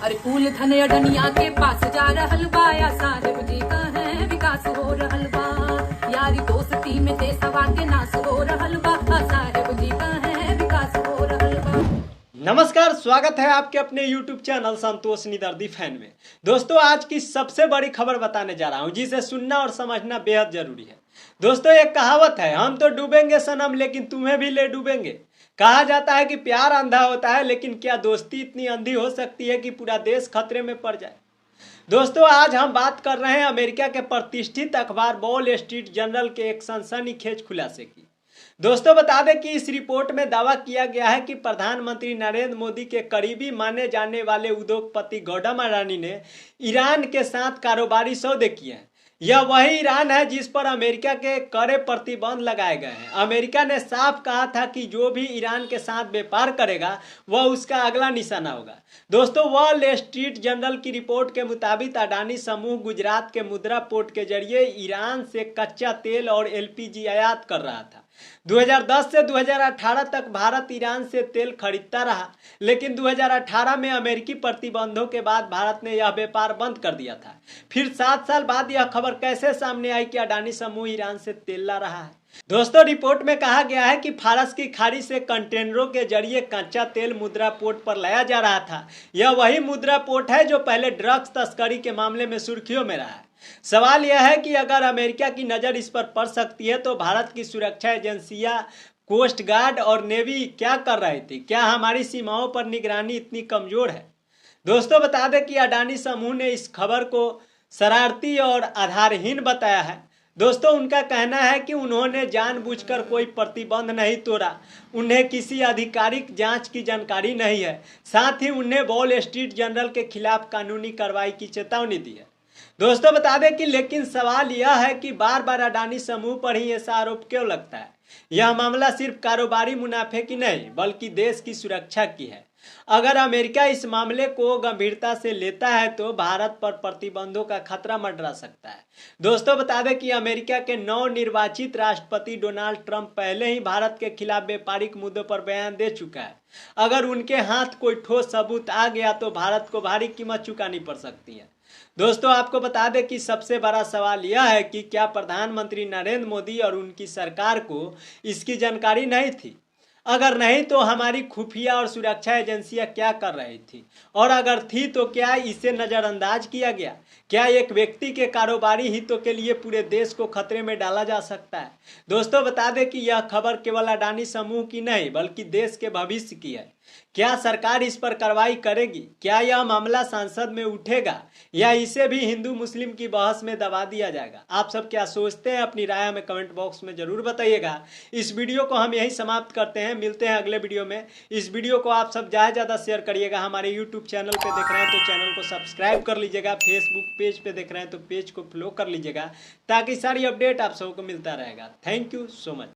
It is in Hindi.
अरे फूल धन अडनिया के पास जा रहल बा, या साहेब जी का है विकास हो रहल बा। यारी दोस्ती में देशवा के नाश हो रहल बा, साहेब जी का है विकास हो रहल बा। नमस्कार, स्वागत है आपके अपने YouTube चैनल संतोष निदर्दी फैन में। दोस्तों, आज की सबसे बड़ी खबर बताने जा रहा हूं जिसे सुनना और समझना बेहद जरूरी है। दोस्तों, एक कहावत है, हम तो डूबेंगे सनम लेकिन तुम्हें भी ले डूबेंगे। कहा जाता है कि प्यार अंधा होता है, लेकिन क्या दोस्ती इतनी अंधी हो सकती है कि पूरा देश खतरे में पड़ जाए। दोस्तों, आज हम बात कर रहे हैं अमेरिका के प्रतिष्ठित अखबार वॉल स्ट्रीट जर्नल के एक सनसनीखेज खुलासे की। दोस्तों, बता दें कि इस रिपोर्ट में दावा किया गया है कि प्रधानमंत्री नरेंद्र मोदी के करीबी माने जाने वाले उद्योगपति गौतम अडानी ने ईरान के साथ कारोबारी सौदे किए हैं। यह वही ईरान है जिस पर अमेरिका के कड़े प्रतिबंध लगाए गए हैं। अमेरिका ने साफ कहा था कि जो भी ईरान के साथ व्यापार करेगा वह उसका अगला निशाना होगा। दोस्तों, वॉल स्ट्रीट जर्नल की रिपोर्ट के मुताबिक अडानी समूह गुजरात के मुद्रा पोर्ट के जरिए ईरान से कच्चा तेल और एलपीजी आयात कर रहा था। 2010 से 2018 तक भारत ईरान से तेल खरीदता रहा, लेकिन 2018 में अमेरिकी प्रतिबंधों के बाद भारत ने यह व्यापार बंद कर दिया था। फिर 7 साल बाद यह खबर कैसे सामने आई कि अडानी समूह ईरान से तेल ला रहा है। दोस्तों, रिपोर्ट में कहा गया है कि फारस की खाड़ी से कंटेनरों के जरिए कच्चा तेल मुद्रा पोर्ट पर लाया जा रहा था। यह वही मुद्रा पोर्ट है जो पहले ड्रग्स तस्करी के मामले में सुर्खियों में रहा है। सवाल यह है कि अगर अमेरिका की नज़र इस पर पड़ सकती है तो भारत की सुरक्षा एजेंसियां, कोस्ट गार्ड और नेवी क्या कर रही थी? क्या हमारी सीमाओं पर निगरानी इतनी कमजोर है? दोस्तों, बता दें कि अडानी समूह ने इस खबर को शरारती और आधारहीन बताया है। दोस्तों, उनका कहना है कि उन्होंने जानबूझकर कोई प्रतिबंध नहीं तोड़ा, उन्हें किसी आधिकारिक जांच की जानकारी नहीं है। साथ ही उन्हें वॉल स्ट्रीट जर्नल के खिलाफ कानूनी कार्रवाई की चेतावनी दी है। दोस्तों, बता दें कि लेकिन सवाल यह है कि बार बार अडानी समूह पर ही ऐसा आरोप क्यों लगता है? यह मामला सिर्फ कारोबारी मुनाफे की नहीं बल्कि देश की सुरक्षा की है। अगर अमेरिका इस मामले को गंभीरता से लेता है तो भारत पर प्रतिबंधों का खतरा मंडरा सकता है। दोस्तों, बता दें कि अमेरिका के नवनिर्वाचित राष्ट्रपति डोनाल्ड ट्रंप पहले ही भारत के खिलाफ व्यापारिक मुद्दों पर बयान दे चुका है। अगर उनके हाथ कोई ठोस सबूत आ गया तो भारत को भारी कीमत चुकानी पड़ सकती है। दोस्तों, आपको बता दें कि सबसे बड़ा सवाल यह है कि क्या प्रधानमंत्री नरेंद्र मोदी और उनकी सरकार को इसकी जानकारी नहीं थी? अगर नहीं तो हमारी खुफिया और सुरक्षा एजेंसियां क्या कर रही थी? और अगर थी तो क्या इसे नज़रअंदाज किया गया? क्या एक व्यक्ति के कारोबारी हितों के लिए पूरे देश को खतरे में डाला जा सकता है? दोस्तों, बता दें कि यह खबर केवल अडानी समूह की नहीं बल्कि देश के भविष्य की है। क्या सरकार इस पर कार्रवाई करेगी? क्या यह मामला संसद में उठेगा या इसे भी हिंदू मुस्लिम की बहस में दबा दिया जाएगा? आप सब क्या सोचते हैं? अपनी राय हमें कमेंट बॉक्स में जरूर बताइएगा। इस वीडियो को हम यहीं समाप्त करते हैं, मिलते हैं अगले वीडियो में। इस वीडियो को आप सब ज़्यादा शेयर करिएगा। हमारे यूट्यूब चैनल पे देख रहे हैं तो चैनल को सब्सक्राइब कर लीजिएगा। फेसबुक पेज पे देख रहे हैं तो पेज को फॉलो कर लीजिएगा, ताकि सारी अपडेट आप सबको मिलता रहेगा। Thank you so much.